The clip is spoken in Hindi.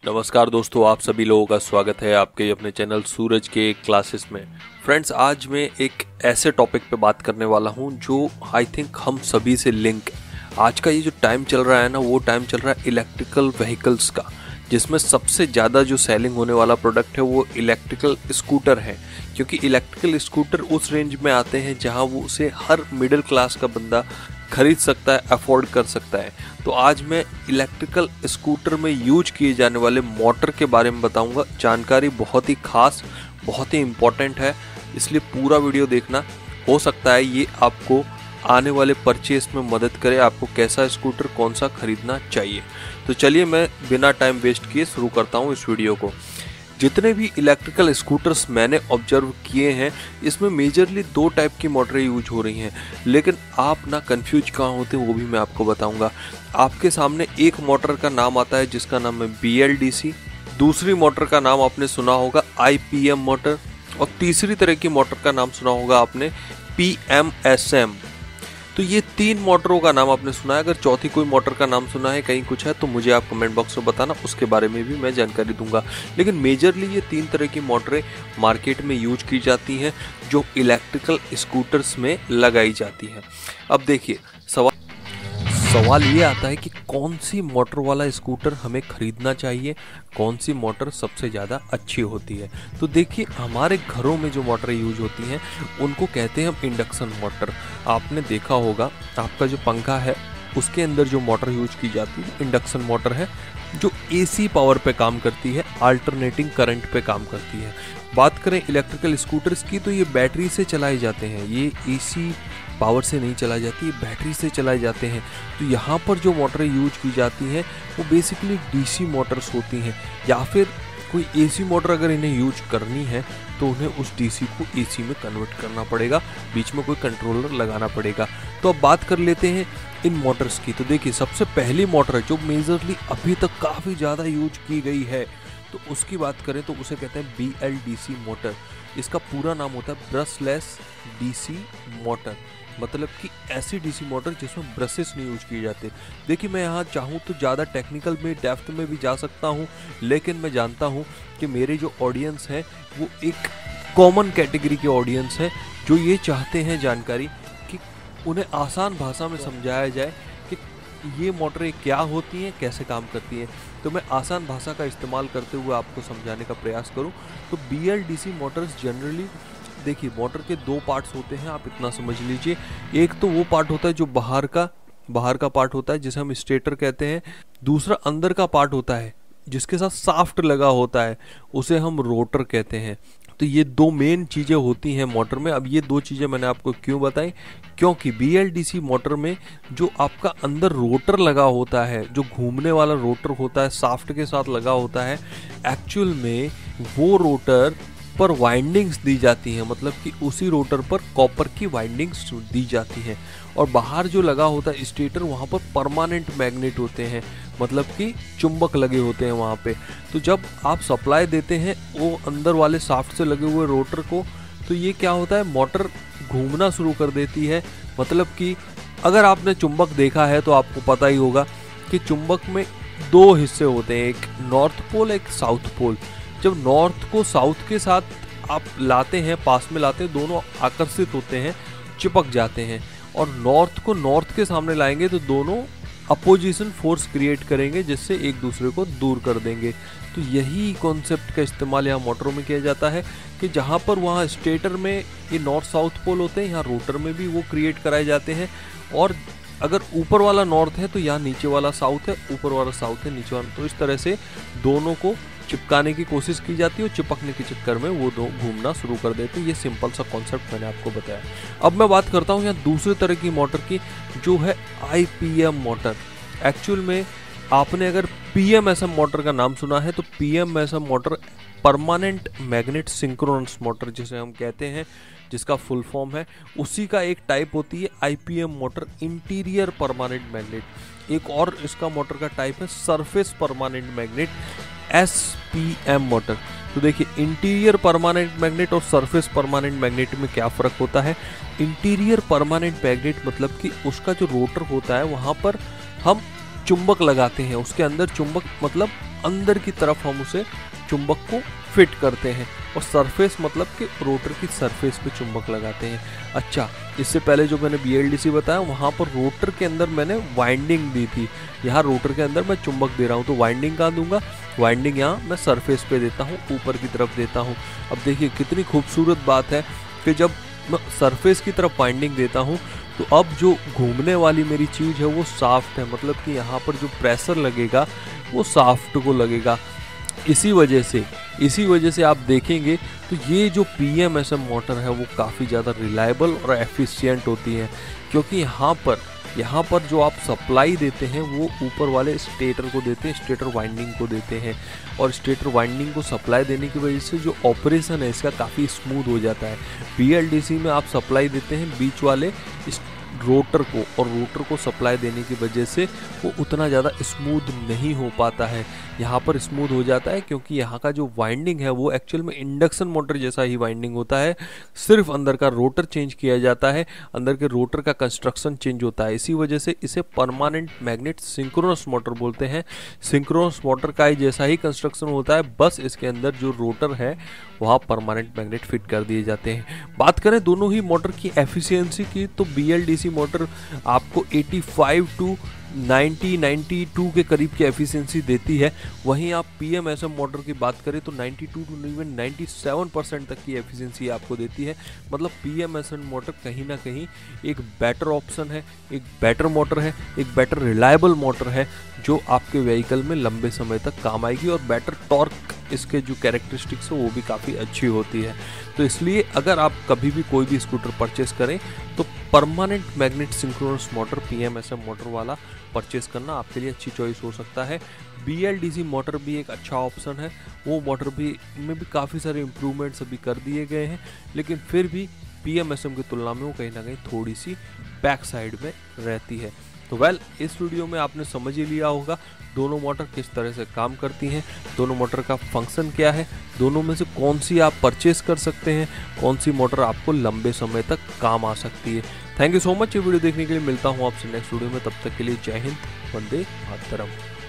नमस्कार दोस्तों, आप सभी लोगों का स्वागत है आपके अपने चैनल सूरज के क्लासेस में। फ्रेंड्स, आज मैं एक ऐसे टॉपिक पे बात करने वाला हूँ जो आई थिंक हम सभी से लिंक है। आज का ये जो टाइम चल रहा है ना, वो टाइम चल रहा है इलेक्ट्रिकल व्हीकल्स का, जिसमें सबसे ज़्यादा जो सेलिंग होने वाला प्रोडक्ट है वो इलेक्ट्रिकल स्कूटर है। क्योंकि इलेक्ट्रिकल स्कूटर उस रेंज में आते हैं जहाँ वो उसे हर मिडिल क्लास का बंदा खरीद सकता है, अफोर्ड कर सकता है। तो आज मैं इलेक्ट्रिकल स्कूटर में यूज किए जाने वाले मोटर के बारे में बताऊंगा। जानकारी बहुत ही खास, बहुत ही इम्पोर्टेंट है, इसलिए पूरा वीडियो देखना। हो सकता है ये आपको आने वाले परचेस में मदद करे, आपको कैसा स्कूटर कौन सा खरीदना चाहिए। तो चलिए मैं बिना टाइम वेस्ट किए शुरू करता हूँ इस वीडियो को। जितने भी इलेक्ट्रिकल स्कूटर्स मैंने ऑब्जर्व किए हैं, इसमें मेजरली दो टाइप की मोटरें यूज हो रही हैं। लेकिन आप ना कंफ्यूज कहाँ होते हैं वो भी मैं आपको बताऊंगा। आपके सामने एक मोटर का नाम आता है जिसका नाम है BLDC, दूसरी मोटर का नाम आपने सुना होगा IPM मोटर, और तीसरी तरह की मोटर का नाम सुना होगा आपने PMSM। तो ये तीन मोटरों का नाम आपने सुना है। अगर चौथी कोई मोटर का नाम सुना है, कहीं कुछ है, तो मुझे आप कमेंट बॉक्स में बताना, उसके बारे में भी मैं जानकारी दूंगा। लेकिन मेजरली ये तीन तरह की मोटरें मार्केट में यूज की जाती हैं जो इलेक्ट्रिकल स्कूटर्स में लगाई जाती हैं। अब देखिए, सवाल ये आता है कि कौन सी मोटर वाला स्कूटर हमें खरीदना चाहिए, कौन सी मोटर सबसे ज़्यादा अच्छी होती है। तो देखिए, हमारे घरों में जो मोटरें यूज होती हैं उनको कहते हैं हम इंडक्शन मोटर। आपने देखा होगा, आपका जो पंखा है उसके अंदर जो मोटर यूज की जाती है इंडक्शन मोटर है, जो AC पावर पे काम करती है, अल्टरनेटिंग करंट पे काम करती है। बात करें इलेक्ट्रिकल स्कूटर्स की, तो ये बैटरी से चलाए जाते हैं, ये AC पावर से नहीं चलाई जाती, ये बैटरी से चलाए जाते हैं। तो यहाँ पर जो मोटरें यूज की जाती हैं वो बेसिकली DC मोटर्स होती हैं, या फिर कोई AC मोटर अगर इन्हें यूज करनी है तो उन्हें उस DC को AC में कन्वर्ट करना पड़ेगा, बीच में कोई कंट्रोलर लगाना पड़ेगा। तो अब बात कर लेते हैं इन मोटर्स की। तो देखिए, सबसे पहली मोटर जो मेजरली अभी तक काफ़ी ज़्यादा यूज की गई है, तो उसकी बात करें तो उसे कहते हैं BLDC मोटर। इसका पूरा नाम होता है ब्रशलेस DC मोटर, मतलब कि ऐसी DC मोटर जिसमें ब्रशेस नहीं यूज किए जाते। देखिए, मैं यहाँ चाहूँ तो ज़्यादा टेक्निकल में, डेप्थ में भी जा सकता हूँ, लेकिन मैं जानता हूँ कि मेरे जो ऑडियंस है वो एक कॉमन कैटेगरी के ऑडियंस है जो ये चाहते हैं जानकारी कि उन्हें आसान भाषा में समझाया जाए कि ये मोटरें क्या होती हैं, कैसे काम करती हैं। तो मैं आसान भाषा का इस्तेमाल करते हुए आपको समझाने का प्रयास करूँ। तो BLDC मोटर्स जनरली, देखिए, मोटर के दो पार्ट्स होते हैं, आप इतना समझ लीजिए। एक तो वो पार्ट होता है जो बाहर का पार्ट होता है जिसे हम स्टेटर कहते हैं। दूसरा अंदर का पार्ट होता है जिसके साथ शाफ्ट लगा होता है, उसे हम रोटर कहते हैं। तो ये दो मेन चीज़ें होती हैं मोटर में। अब ये दो चीज़ें मैंने आपको क्यों बताई, क्योंकि BLDC मोटर में जो आपका अंदर रोटर लगा होता है, जो घूमने वाला रोटर होता है, शाफ्ट के साथ लगा होता है, एक्चुअल में वो रोटर पर वाइंडिंग्स दी जाती हैं, मतलब कि उसी रोटर पर कॉपर की वाइंडिंग्स दी जाती हैं। और बाहर जो लगा होता है स्टेटर, वहाँ पर परमानेंट मैग्नेट होते हैं, मतलब कि चुंबक लगे होते हैं वहाँ पे। तो जब आप सप्लाई देते हैं वो अंदर वाले शाफ्ट से लगे हुए रोटर को, तो ये क्या होता है, मोटर घूमना शुरू कर देती है। मतलब कि अगर आपने चुंबक देखा है तो आपको पता ही होगा कि चुंबक में दो हिस्से होते हैं, एक नॉर्थ पोल, एक साउथ पोल। जब नॉर्थ को साउथ के साथ आप लाते हैं, पास में लाते हैं, दोनों आकर्षित होते हैं, चिपक जाते हैं। और नॉर्थ को नॉर्थ के सामने लाएंगे तो दोनों अपोजिशन फोर्स क्रिएट करेंगे, जिससे एक दूसरे को दूर कर देंगे। तो यही कॉन्सेप्ट का इस्तेमाल यहाँ मोटरों में किया जाता है कि जहाँ पर वहाँ स्टेटर में ये नॉर्थ साउथ पोल होते हैं, यहाँ रोटर में भी वो क्रिएट कराए जाते हैं। और अगर ऊपर वाला नॉर्थ है तो यहाँ नीचे वाला साउथ है, ऊपर वाला साउथ है, नीचे वाला। तो इस तरह से दोनों को चिपकाने की कोशिश की जाती है और चिपकने के चक्कर में वो दो घूमना शुरू कर देते हैं। ये सिंपल सा कॉन्सेप्ट मैंने आपको बताया। अब मैं बात करता हूँ यहाँ दूसरे तरह की मोटर की, जो है IPM मोटर। एक्चुअल में आपने अगर PMSM मोटर का नाम सुना है, तो PMSM motor permanent magnet synchronous motor जिसे हम कहते हैं, जिसका फुल फॉर्म है, उसी का एक टाइप होती है IPM motor, interior permanent magnet. एक और इसका मोटर का टाइप है surface permanent magnet, SPM motor. तो देखिए, इंटीरियर परमानेंट मैग्नेट और सरफेस परमानेंट मैग्नेट में क्या फ़र्क होता है। इंटीरियर परमानेंट मैग्नेट मतलब कि उसका जो रोटर होता है वहाँ पर हम चुंबक लगाते हैं, उसके अंदर चुंबक मतलब अंदर की तरफ हम उसे चुंबक को फिट करते हैं, और सरफेस मतलब कि रोटर की सरफेस पे चुंबक लगाते हैं। अच्छा, इससे पहले जो मैंने BLDC बताया वहाँ पर रोटर के अंदर मैंने वाइंडिंग दी थी, यहाँ रोटर के अंदर मैं चुंबक दे रहा हूँ, तो वाइंडिंग कहाँ दूंगा, वाइंडिंग यहाँ मैं सरफेस पे देता हूँ, ऊपर की तरफ देता हूँ। अब देखिए कितनी खूबसूरत बात है कि जब मैं सरफेस की तरफ वाइंडिंग देता हूँ तो अब जो घूमने वाली मेरी चीज़ है वो साफ्ट है, मतलब कि यहाँ पर जो प्रेशर लगेगा वो साफ्ट को लगेगा। इसी वजह से आप देखेंगे तो ये जो PMSM मोटर है वो काफ़ी ज़्यादा रिलायबल और एफिशिएंट होती है, क्योंकि यहाँ पर जो आप सप्लाई देते हैं वो ऊपर वाले स्टेटर को देते हैं, स्टेटर वाइंडिंग को देते हैं, और स्टेटर वाइंडिंग को सप्लाई देने की वजह से जो ऑपरेशन है इसका काफ़ी स्मूथ हो जाता है। BLDC में आप सप्लाई देते हैं बीच वाले रोटर को, और रोटर को सप्लाई देने की वजह से वो उतना ज़्यादा स्मूथ नहीं हो पाता है। यहाँ पर स्मूथ हो जाता है क्योंकि यहाँ का जो वाइंडिंग है वो एक्चुअल में इंडक्शन मोटर जैसा ही वाइंडिंग होता है, सिर्फ अंदर का रोटर चेंज किया जाता है, अंदर के रोटर का कंस्ट्रक्शन चेंज होता है। इसी वजह से इसे परमानेंट मैग्नेट सिंक्रोनस मोटर बोलते हैं। सिंक्रोनस मोटर का ही जैसा ही कंस्ट्रक्शन होता है, बस इसके अंदर जो रोटर है वहाँ परमानेंट मैग्नेट फिट कर दिए जाते हैं। बात करें दोनों ही मोटर की एफिशिएंसी की, तो BLDC मोटर आपको 85 टू 92 के करीब की एफिशिएंसी देती है, वहीं आप PMSM मोटर की बात करें तो 92 टू इवन 97% तक की एफिशिएंसी आपको देती है। मतलब PMSM मोटर कहीं ना कहीं एक बेटर ऑप्शन है, एक बेटर मोटर है, एक बेटर रिलायबल मोटर है जो आपके व्हीकल में लंबे समय तक काम आएगी, और बेटर टॉर्क इसके जो कैरेक्टरिस्टिक्स है वो भी काफ़ी अच्छी होती है। तो इसलिए अगर आप कभी भी कोई भी स्कूटर परचेस करें तो permanent magnet synchronous motor PMSM motor वाला परचेस करना आपके लिए अच्छी चॉइस हो सकता है। BLDC मोटर भी एक अच्छा ऑप्शन है, वो मोटर भी में भी काफ़ी सारे इम्प्रूवमेंट्स अभी कर दिए गए हैं, लेकिन फिर भी PMSM की तुलना में वो कहीं ना कहीं थोड़ी सी बैक साइड में रहती है। तो इस वीडियो में आपने समझ ही लिया होगा दोनों मोटर किस तरह से काम करती हैं, दोनों मोटर का फंक्शन क्या है, दोनों में से कौन सी आप परचेस कर सकते हैं, कौन सी मोटर आपको लंबे समय तक काम आ सकती है। थैंक यू सो मच ये वीडियो देखने के लिए। मिलता हूँ आपसे नेक्स्ट वीडियो में, तब तक के लिए जय हिंद, वंदे मातरम।